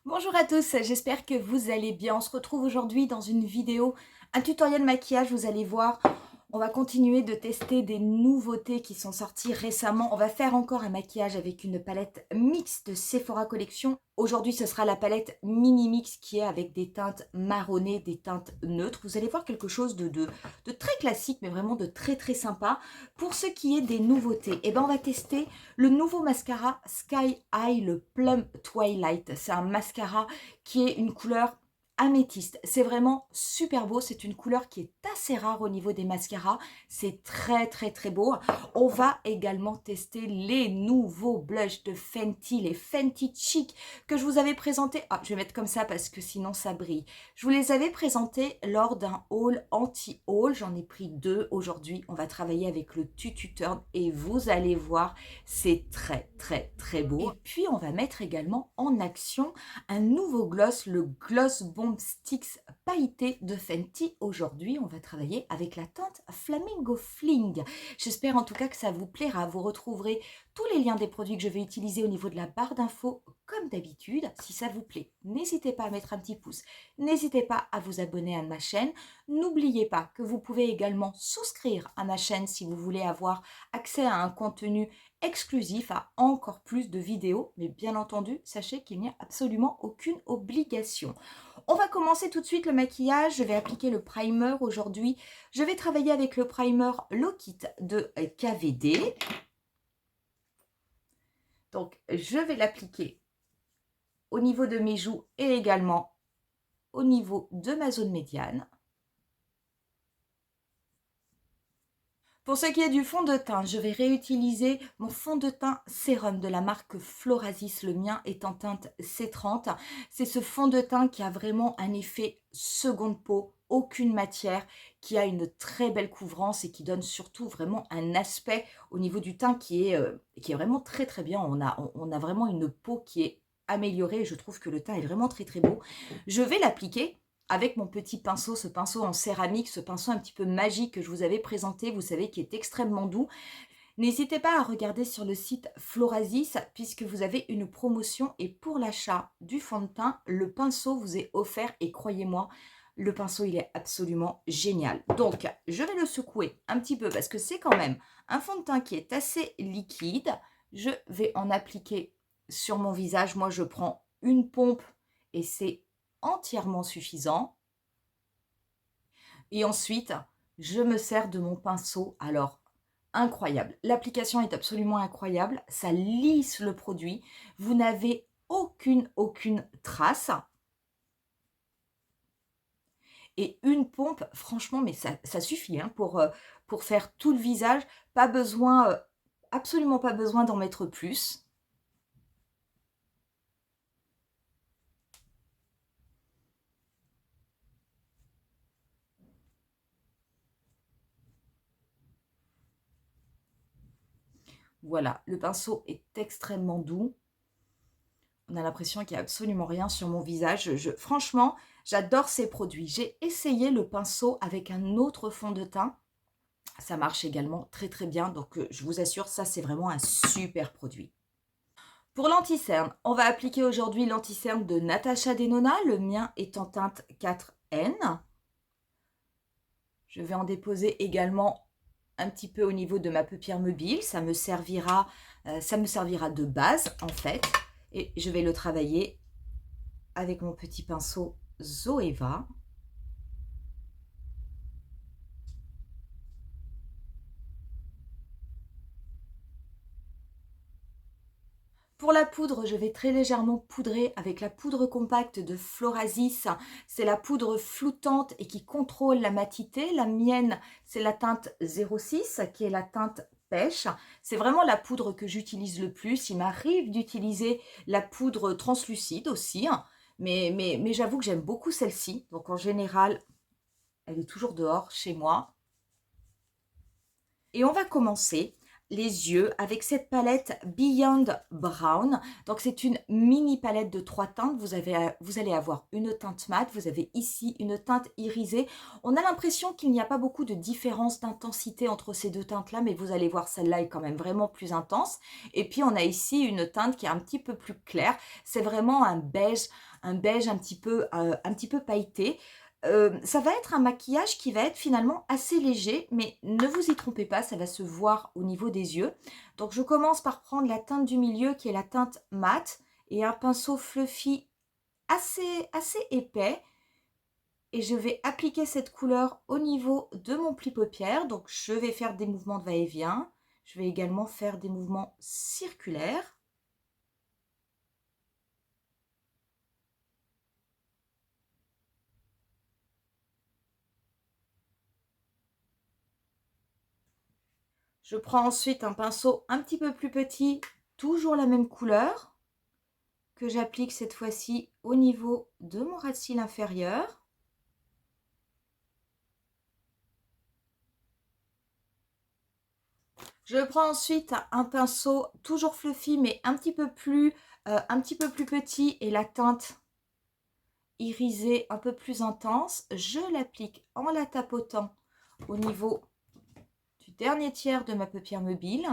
Bonjour à tous, j'espère que vous allez bien. On se retrouve aujourd'hui dans une vidéo, un tutoriel maquillage. Vous allez voir, on va continuer de tester des nouveautés qui sont sorties récemment. On va faire encore un maquillage avec une palette mix de Sephora Collection. Aujourd'hui, ce sera la palette Mini Mix qui est avec des teintes marronnées, des teintes neutres. Vous allez voir quelque chose de très classique, mais vraiment de très très sympa. Pour ce qui est des nouveautés, on va tester le nouveau mascara Sky High, le Plum Twilight. C'est un mascara qui est une couleur améthyste. C'est vraiment super beau. C'est une couleur qui est assez rare au niveau des mascaras. C'est très très très beau. On va également tester les nouveaux blushs de Fenty, les Fenty Cheek que je vous avais présentés. Ah, je vais mettre comme ça parce que sinon ça brille. Je vous les avais présentés lors d'un haul anti-haul. J'en ai pris deux aujourd'hui. On va travailler avec le Tutu Turn et vous allez voir, c'est très très très beau. Et puis on va mettre également en action un nouveau gloss, le Gloss Bomb Sticks pailleté de Fenty. Aujourd'hui, on va travailler avec la teinte Flamingo Fling. J'espère en tout cas que ça vous plaira. Vous retrouverez tous les liens des produits que je vais utiliser au niveau de la barre d'infos comme d'habitude. Si ça vous plaît, n'hésitez pas à mettre un petit pouce. N'hésitez pas à vous abonner à ma chaîne. N'oubliez pas que vous pouvez également souscrire à ma chaîne si vous voulez avoir accès à un contenu exclusif, à encore plus de vidéos. Mais bien entendu, sachez qu'il n'y a absolument aucune obligation. On va commencer tout de suite le maquillage. Je vais appliquer le primer aujourd'hui. Je vais travailler avec le primer Lock It de KVD. Donc, je vais l'appliquer au niveau de mes joues et également au niveau de ma zone médiane. Pour ce qui est du fond de teint, je vais réutiliser mon fond de teint sérum de la marque Florasis. Le mien est en teinte C30. C'est ce fond de teint qui a vraiment un effet seconde peau, aucune matière, qui a une très belle couvrance et qui donne surtout vraiment un aspect au niveau du teint qui est vraiment très très bien. On a vraiment une peau qui est améliorée. Je trouve que le teint est vraiment très très beau. Je vais l'appliquer avec mon petit pinceau, ce pinceau en céramique, ce pinceau un petit peu magique que je vous avais présenté, vous savez, qui est extrêmement doux. N'hésitez pas à regarder sur le site Florasis puisque vous avez une promotion et pour l'achat du fond de teint, le pinceau vous est offert et croyez-moi, le pinceau il est absolument génial. Donc, je vais le secouer un petit peu parce que c'est quand même un fond de teint qui est assez liquide. Je vais en appliquer sur mon visage. Moi, je prends une pompe et c'est entièrement suffisant. Et ensuite, je me sers de mon pinceau. Alors, incroyable. L'application est absolument incroyable. Ça lisse le produit. Vous n'avez aucune trace. Et une pompe, franchement, mais ça suffit hein, pour faire tout le visage. Pas besoin, absolument pas besoin d'en mettre plus. Voilà, le pinceau est extrêmement doux. On a l'impression qu'il n'y a absolument rien sur mon visage. Franchement, j'adore ces produits. J'ai essayé le pinceau avec un autre fond de teint. Ça marche également très très bien. Donc, je vous assure, ça, c'est vraiment un super produit. Pour l'anti-cerne, on va appliquer aujourd'hui l'anti-cerne de Natasha Denona. Le mien est en teinte 4N. Je vais en déposer également un petit peu au niveau de ma paupière mobile. Ça me servira de base, en fait. Et je vais le travailler avec mon petit pinceau Zoeva. Pour la poudre, je vais très légèrement poudrer avec la poudre compacte de Florasis. C'est la poudre floutante et qui contrôle la matité. La mienne, c'est la teinte 06 qui est la teinte pêche. C'est vraiment la poudre que j'utilise le plus. Il m'arrive d'utiliser la poudre translucide aussi. Mais j'avoue que j'aime beaucoup celle-ci. Donc en général, elle est toujours dehors chez moi. Et on va commencer les yeux avec cette palette Beyond Brown. Donc c'est une mini palette de 3 teintes. Vous allez avoir une teinte mate, vous avez ici une teinte irisée. On a l'impression qu'il n'y a pas beaucoup de différence d'intensité entre ces deux teintes-là, mais vous allez voir, celle-là est quand même vraiment plus intense. Et puis on a ici une teinte qui est un petit peu plus claire. C'est vraiment un beige un petit peu pailleté. Ça va être un maquillage qui va être finalement assez léger, mais ne vous y trompez pas, ça va se voir au niveau des yeux. Donc je commence par prendre la teinte du milieu qui est la teinte mate et un pinceau fluffy assez épais. Et je vais appliquer cette couleur au niveau de mon pli paupière. Donc je vais faire des mouvements de va-et-vient. Je vais également faire des mouvements circulaires. Je prends ensuite un pinceau un petit peu plus petit, toujours la même couleur, que j'applique cette fois-ci au niveau de mon ras de cils inférieur. Je prends ensuite un pinceau toujours fluffy mais un petit peu plus petit et la teinte irisée un peu plus intense. Je l'applique en la tapotant au niveau du dernier tiers de ma paupière mobile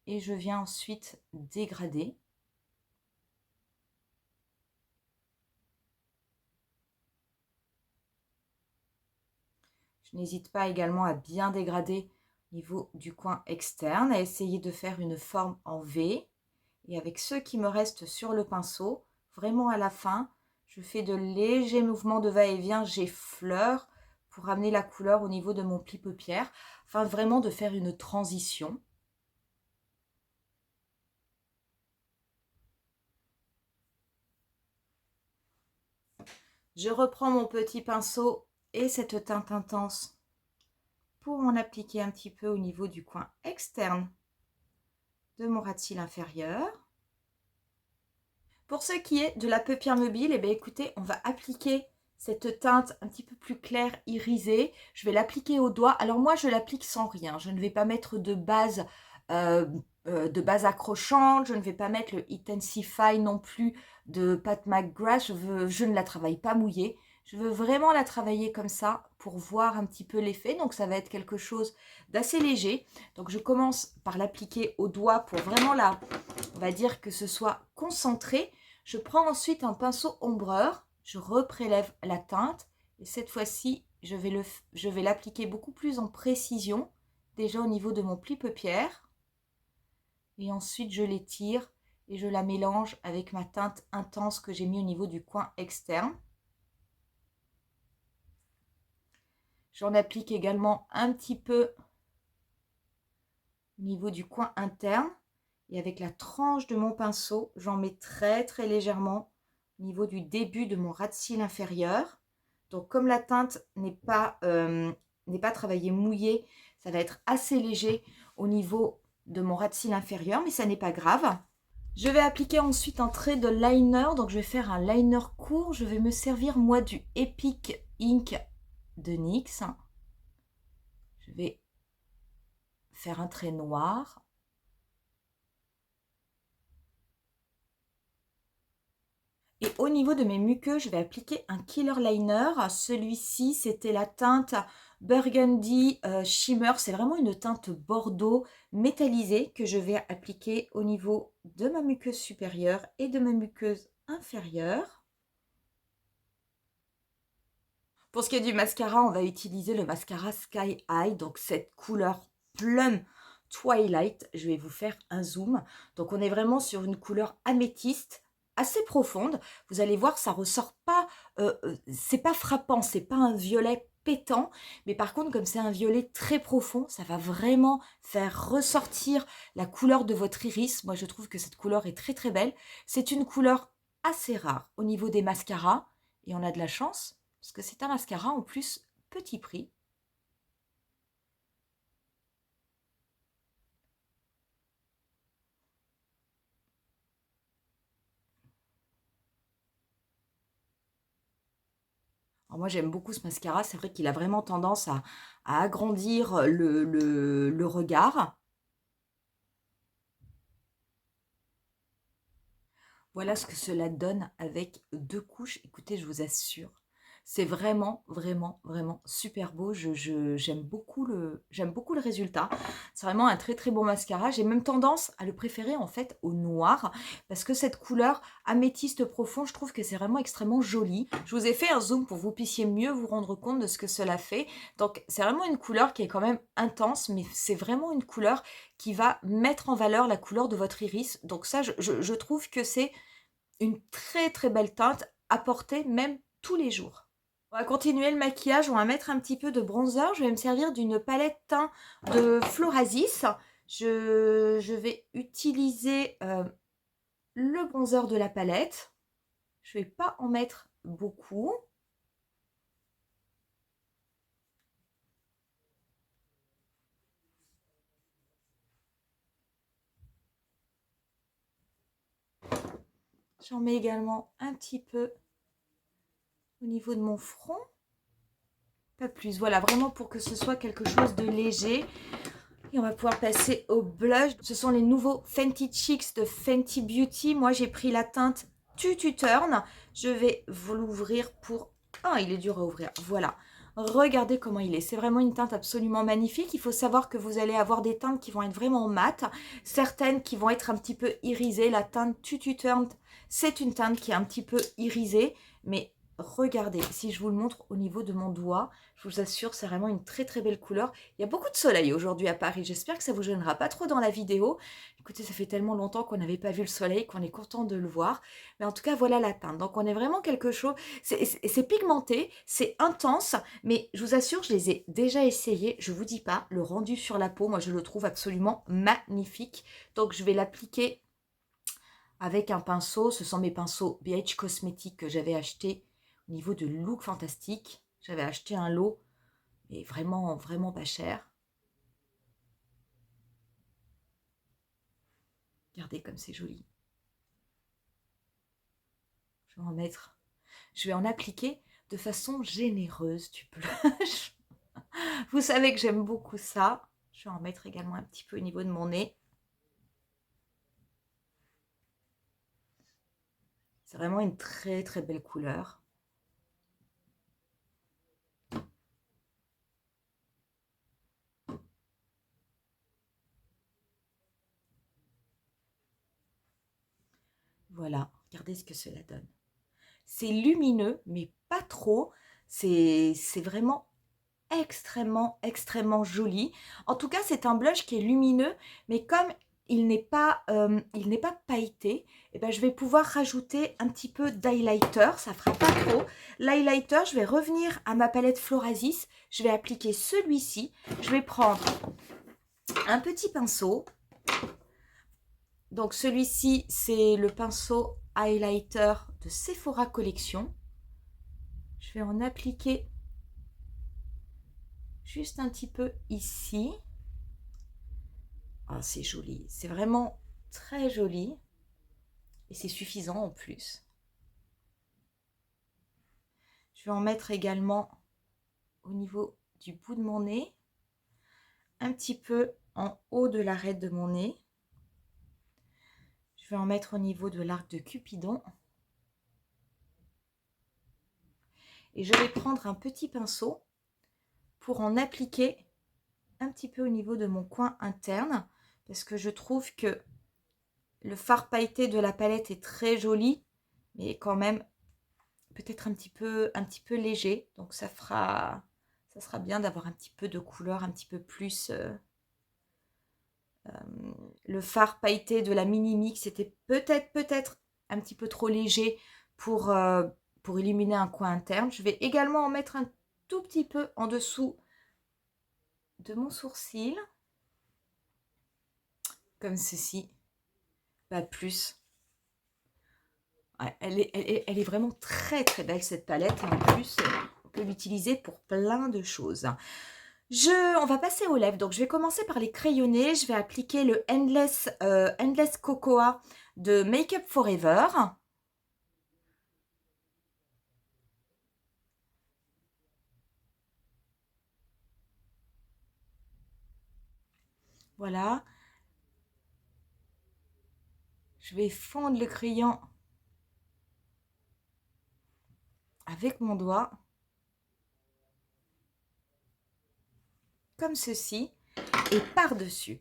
et je viens ensuite dégrader. Je n'hésite pas également à bien dégrader au niveau du coin externe, à essayer de faire une forme en V. Et avec ceux qui me restent sur le pinceau, vraiment à la fin, je fais de légers mouvements de va-et-vient, j'effleure pour ramener la couleur au niveau de mon pli paupière, afin vraiment de faire une transition. Je reprends mon petit pinceau et cette teinte intense pour en appliquer un petit peu au niveau du coin externe de mon ras de cils inférieur. Pour ce qui est de la paupière mobile, eh bien, écoutez, on va appliquer cette teinte un petit peu plus claire, irisée. Je vais l'appliquer au doigt. Alors moi, je l'applique sans rien. Je ne vais pas mettre euh, de base accrochante. Je ne vais pas mettre le Intensify non plus de Pat McGrath. Je ne la travaille pas mouillée. Je veux vraiment la travailler comme ça pour voir un petit peu l'effet. Donc ça va être quelque chose d'assez léger. Donc je commence par l'appliquer au doigt pour vraiment on va dire que ce soit concentré. Je prends ensuite un pinceau ombreur, je reprélève la teinte et cette fois-ci, je vais l'appliquer beaucoup plus en précision, déjà au niveau de mon pli paupière. Et ensuite, je l'étire et je la mélange avec ma teinte intense que j'ai mis au niveau du coin externe. J'en applique également un petit peu au niveau du coin interne. Et avec la tranche de mon pinceau, j'en mets très légèrement au niveau du début de mon ras de cils inférieur. Donc comme la teinte n'est pas travaillée mouillée, ça va être assez léger au niveau de mon ras de cils inférieur, mais ça n'est pas grave. Je vais appliquer ensuite un trait de liner, donc je vais faire un liner court. Je vais me servir moi du Epic Ink de NYX. Je vais faire un trait noir. Et au niveau de mes muqueuses, je vais appliquer un killer liner. Celui-ci, c'était la teinte Burgundy Shimmer. C'est vraiment une teinte bordeaux métallisée que je vais appliquer au niveau de ma muqueuse supérieure et de ma muqueuse inférieure. Pour ce qui est du mascara, on va utiliser le mascara Sky High, donc cette couleur Plum Twilight. Je vais vous faire un zoom. Donc on est vraiment sur une couleur améthyste assez profonde. Vous allez voir, ça ressort pas, c'est pas frappant, c'est pas un violet pétant, mais par contre, comme c'est un violet très profond, ça va vraiment faire ressortir la couleur de votre iris. Moi, je trouve que cette couleur est très belle. C'est une couleur assez rare au niveau des mascaras, et on a de la chance, parce que c'est un mascara en plus petit prix. Alors moi, j'aime beaucoup ce mascara. C'est vrai qu'il a vraiment tendance à agrandir le regard. Voilà ce que cela donne avec 2 couches. Écoutez, je vous assure, c'est vraiment, vraiment, vraiment super beau. J'aime beaucoup j'aime beaucoup le résultat. C'est vraiment un très, très bon mascara. J'ai même tendance à le préférer en fait au noir parce que cette couleur améthyste profond, je trouve que c'est vraiment extrêmement joli. Je vous ai fait un zoom pour que vous puissiez mieux vous rendre compte de ce que cela fait. Donc, c'est vraiment une couleur qui est quand même intense, mais c'est vraiment une couleur qui va mettre en valeur la couleur de votre iris. Donc ça, je trouve que c'est une très très belle teinte à porter même tous les jours. On va continuer le maquillage, on va mettre un petit peu de bronzer. Je vais me servir d'une palette teint de Florasis. Je vais utiliser le bronzer de la palette. Je ne vais pas en mettre beaucoup. J'en mets également un petit peu au niveau de mon front. Pas plus, voilà, vraiment pour que ce soit quelque chose de léger. Et on va pouvoir passer au blush. Ce sont les nouveaux Fenty Cheeks de Fenty Beauty. Moi, j'ai pris la teinte Tutu Turn. Je vais vous l'ouvrir pour... Ah, il est dur à ouvrir. Voilà. Regardez comment il est. C'est vraiment une teinte absolument magnifique. Il faut savoir que vous allez avoir des teintes qui vont être vraiment mates. Certaines qui vont être un petit peu irisées. La teinte Tutu Turn, c'est une teinte qui est un petit peu irisée. Mais regardez, si je vous le montre au niveau de mon doigt, je vous assure, c'est vraiment une très très belle couleur. Il y a beaucoup de soleil aujourd'hui à Paris. J'espère que ça ne vous gênera pas trop dans la vidéo. Écoutez, ça fait tellement longtemps qu'on n'avait pas vu le soleil qu'on est content de le voir. Mais en tout cas, voilà la teinte. Donc, on est vraiment quelque chose... C'est pigmenté, c'est intense, mais je vous assure, je les ai déjà essayés. Je ne vous dis pas, le rendu sur la peau, moi, je le trouve absolument magnifique. Donc, je vais l'appliquer avec un pinceau. Ce sont mes pinceaux BH Cosmetics que j'avais achetés au niveau de Look Fantastique. J'avais acheté un lot, mais vraiment, vraiment pas cher. Regardez comme c'est joli. Je vais en mettre, je vais en appliquer de façon généreuse du blush. Vous savez que j'aime beaucoup ça. Je vais en mettre également un petit peu au niveau de mon nez. C'est vraiment une très très belle couleur. Voilà, regardez ce que cela donne. C'est lumineux, mais pas trop. C'est vraiment extrêmement, extrêmement joli. En tout cas, c'est un blush qui est lumineux, mais comme il n'est pas pailleté, et ben, je vais pouvoir rajouter un petit peu d'highlighter, ça fera pas trop. L'highlighter, je vais revenir à ma palette Florasis, je vais appliquer celui-ci. Je vais prendre un petit pinceau. Donc celui-ci, c'est le pinceau highlighter de Sephora Collection. Je vais en appliquer juste un petit peu ici. Ah, c'est joli, c'est vraiment très joli. Et c'est suffisant en plus. Je vais en mettre également au niveau du bout de mon nez. Un petit peu en haut de l'arête de mon nez. Je vais en mettre au niveau de l'arc de Cupidon. Et je vais prendre un petit pinceau pour en appliquer un petit peu au niveau de mon coin interne. Parce que je trouve que le fard pailleté de la palette est très joli. Mais quand même peut-être un petit peu léger. Donc ça sera bien d'avoir un petit peu de couleur, un petit peu plus... le fard pailleté de la Mini Mix était peut-être un petit peu trop léger pour illuminer un coin interne. Je vais également en mettre un tout petit peu en dessous de mon sourcil. Comme ceci. Pas plus. Ouais, elle est vraiment très très belle cette palette. Et en plus, on peut l'utiliser pour plein de choses. On va passer aux lèvres. Donc, je vais commencer par les crayonnés. Je vais appliquer le Endless Cocoa de Make Up Forever. Voilà. Je vais fondre le crayon avec mon doigt. Comme ceci. Et par-dessus,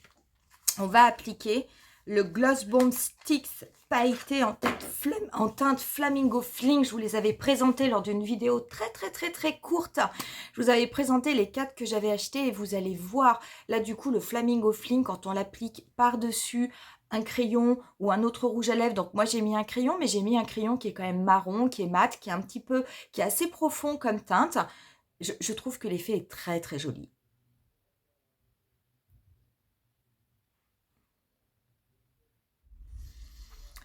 on va appliquer le Gloss Bomb Sticks pailleté en teinte Flamingo Fling. Je vous les avais présentés lors d'une vidéo très courte. Je vous avais présenté les 4 que j'avais achetés et vous allez voir là du coup le Flamingo Fling quand on l'applique par-dessus un crayon ou un autre rouge à lèvres. Donc moi j'ai mis un crayon, mais j'ai mis un crayon qui est quand même marron, qui est mat, qui est assez profond comme teinte. Je trouve que l'effet est très joli.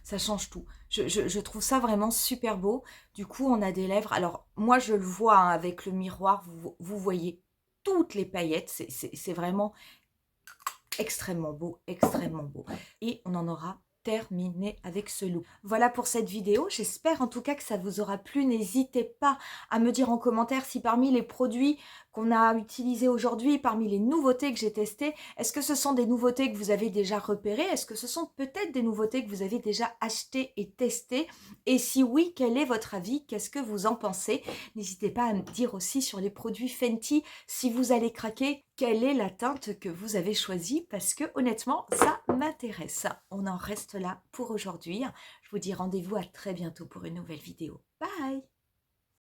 Ça change tout. Je trouve ça vraiment super beau. Du coup, on a des lèvres. Alors, moi, je le vois hein, avec le miroir. Vous voyez toutes les paillettes. C'est vraiment extrêmement beau, extrêmement beau. Et on en aura terminé avec ce look. Voilà pour cette vidéo. J'espère en tout cas que ça vous aura plu. N'hésitez pas à me dire en commentaire si parmi les produits qu'on a utilisés aujourd'hui, parmi les nouveautés que j'ai testées, est-ce que ce sont des nouveautés que vous avez déjà repérées? Est-ce que ce sont peut-être des nouveautés que vous avez déjà achetées et testées? Et si oui, quel est votre avis? Qu'est-ce que vous en pensez? N'hésitez pas à me dire aussi sur les produits Fenty, si vous allez craquer, quelle est la teinte que vous avez choisie? Parce que honnêtement, ça m'intéresse. On en reste là pour aujourd'hui. Je vous dis rendez-vous à très bientôt pour une nouvelle vidéo. Bye!